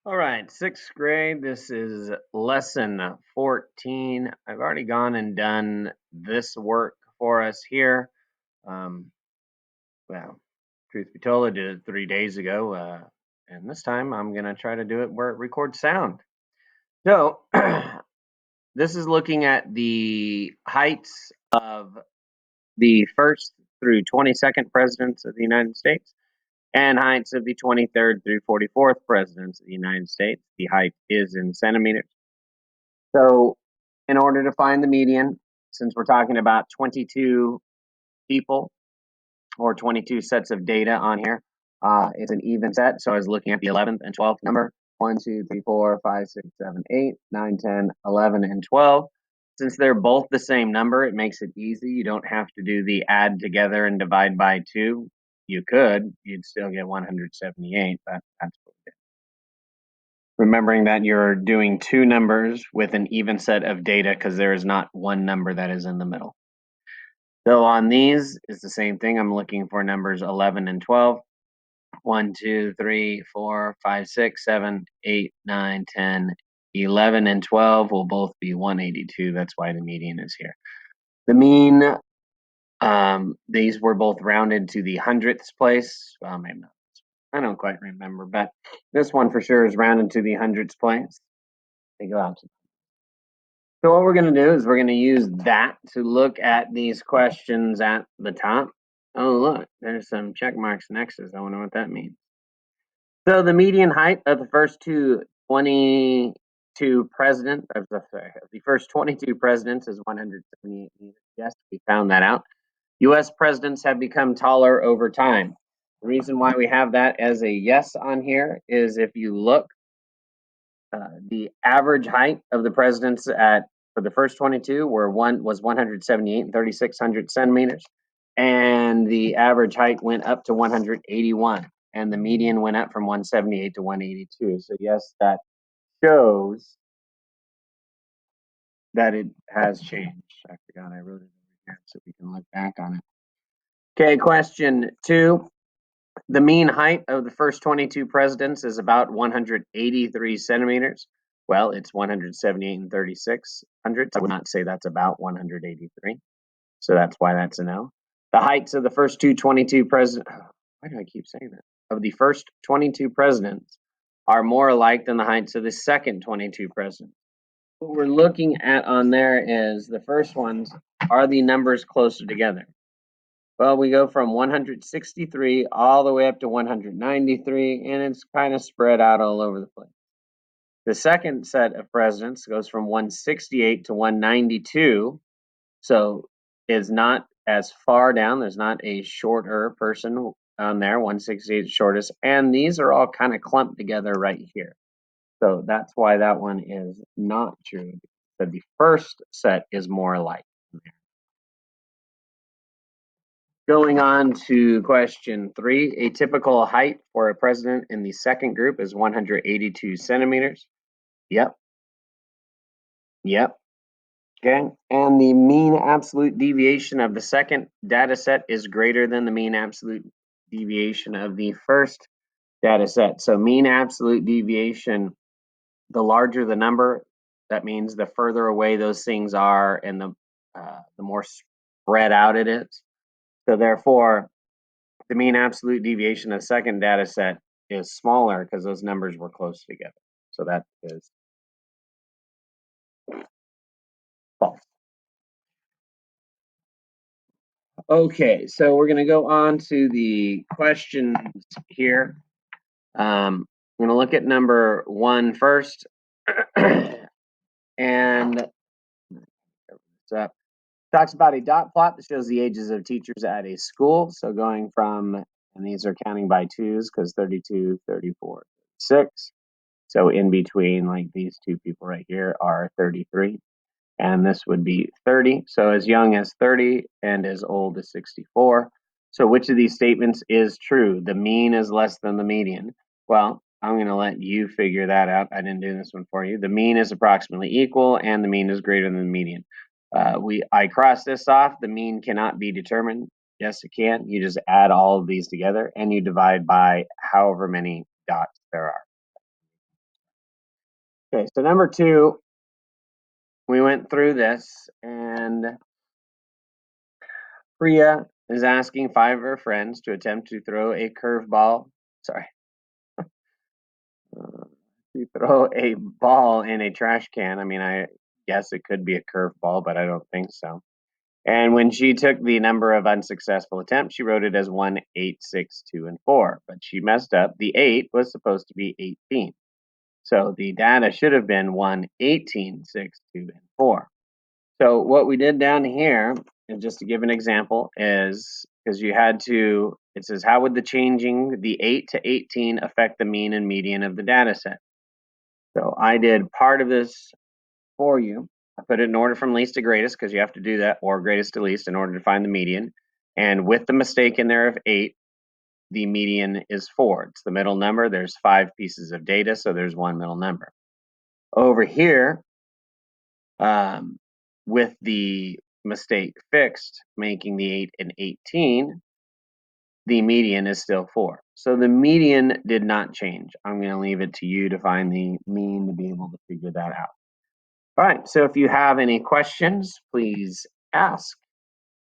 All right, sixth grade. This is lesson 14. I've already gone and done this work for us here. Um, well, truth be told, I did it 3 days ago, and this time I'm going to try to do it where it records sound. So, this is looking at the heights of the first through 22nd presidents of the United States and heights of the 23rd through 44th presidents of the United States. The height is in centimeters. So, in order to find the median, since we're talking about 22 people or 22 sets of data on here, it's an even set. So, I was looking at the 11th and 12th number 1, 2, 3, 4, 5, 6, 7, 8, 9, 10, 11, and 12. Since they're both the same number, it makes it easy. You don't have to do the add together and divide by 2. You could, you'd still get 178, but that's what it is. Remembering that you're doing two numbers with an even set of data because there is not one number that is in the middle. So on these is the same thing. I'm looking for numbers 11 and 12. 1, 2, 3, 4, 5, 6, 7, 8, 9, 10, 11, and 12 will both be 182. That's why the median is here. The mean, these were both rounded to the hundredths place. Well, maybe not. I don't quite remember, but this one for sure is rounded to the hundredths place. They go out to. So what we're going to do is we're going to use that to look at these questions at the top. Oh, look, there's some check marks and X's. I wonder what that means. So the median height of the first 22 presidents, the first 22 presidents is 178 meters. Yes, we found that out. U.S. presidents have become taller over time. The reason why we have that as a yes on here is if you look, the average height of the presidents for the first 22 was 178 and 3600 centimeters, and the average height went up to 181, and the median went up from 178 to 182. So yes, that shows that it has changed. I forgot I wrote it over here so we can look back on it. Okay, question 2. The mean height of the first 22 presidents is about 183 centimeters. Well, it's 178 and 36 hundredths. I would not say that's about 183. So that's why that's a no. The heights of the first 22 presidents, why do I keep saying that? Of the first 22 presidents are more alike than the heights of the second 22 presidents. What we're looking at on there is the first ones, are the numbers closer together? Well, we go from 163 all the way up to 193, and it's kind of spread out all over the place. The second set of presidents goes from 168 to 192, so is not as far down. There's not a shorter person on there. 168 is shortest, and these are all kind of clumped together right here. So that's why that one is not true. But the first set is more alike. Going on to question 3, a typical height for a president in the second group is 182 centimeters. Yep. Yep. Okay. And the mean absolute deviation of the second data set is greater than the mean absolute deviation of the first data set. So mean absolute deviation, the larger the number, that means the further away those things are and the more spread out it is. So therefore, the mean absolute deviation of the second data set is smaller because those numbers were close together. So that is false. Okay, so we're going to go on to the questions here. I'm going to look at number 1 first. And talks about a dot plot that shows the ages of teachers at a school. So going from, and these are counting by twos because 32, 34, 36. So in between, like these two people right here are 33, and this would be 30. So as young as 30 and as old as 64. So which of these statements is true? The mean is less than the median. Well, I'm going to let you figure that out. I didn't do this one for you. The mean is approximately equal, and the mean is greater than the median. I cross this off. The mean cannot be determined. Yes, it can. You just add all of these together, and you divide by however many dots there are. Okay, so number 2, we went through this, and Priya is asking 5 of her friends to attempt to throw a curveball. Sorry. To throw a ball in a trash can. I mean, I guess it could be a curveball, but I don't think so. And when she took the number of unsuccessful attempts, she wrote it as 1, 8, 6, 2, and 4. But she messed up. The 8 was supposed to be 18. So the data should have been 1, 18, 6, 2, and 4. So what we did down here, and just to give an example, is because you had to, it says, how would the changing the 8 to 18 affect the mean and median of the data set? So I did part of this for you. I put it in order from least to greatest because you have to do that, or greatest to least, in order to find the median. And with the mistake in there of 8, the median is 4. It's the middle number. There's 5 pieces of data, so there's one middle number. Over here, with the mistake fixed, making the 8 and 18, the median is still 4. So the median did not change. I'm going to leave it to you to find the mean to be able to figure that out. All right, so if you have any questions, please ask.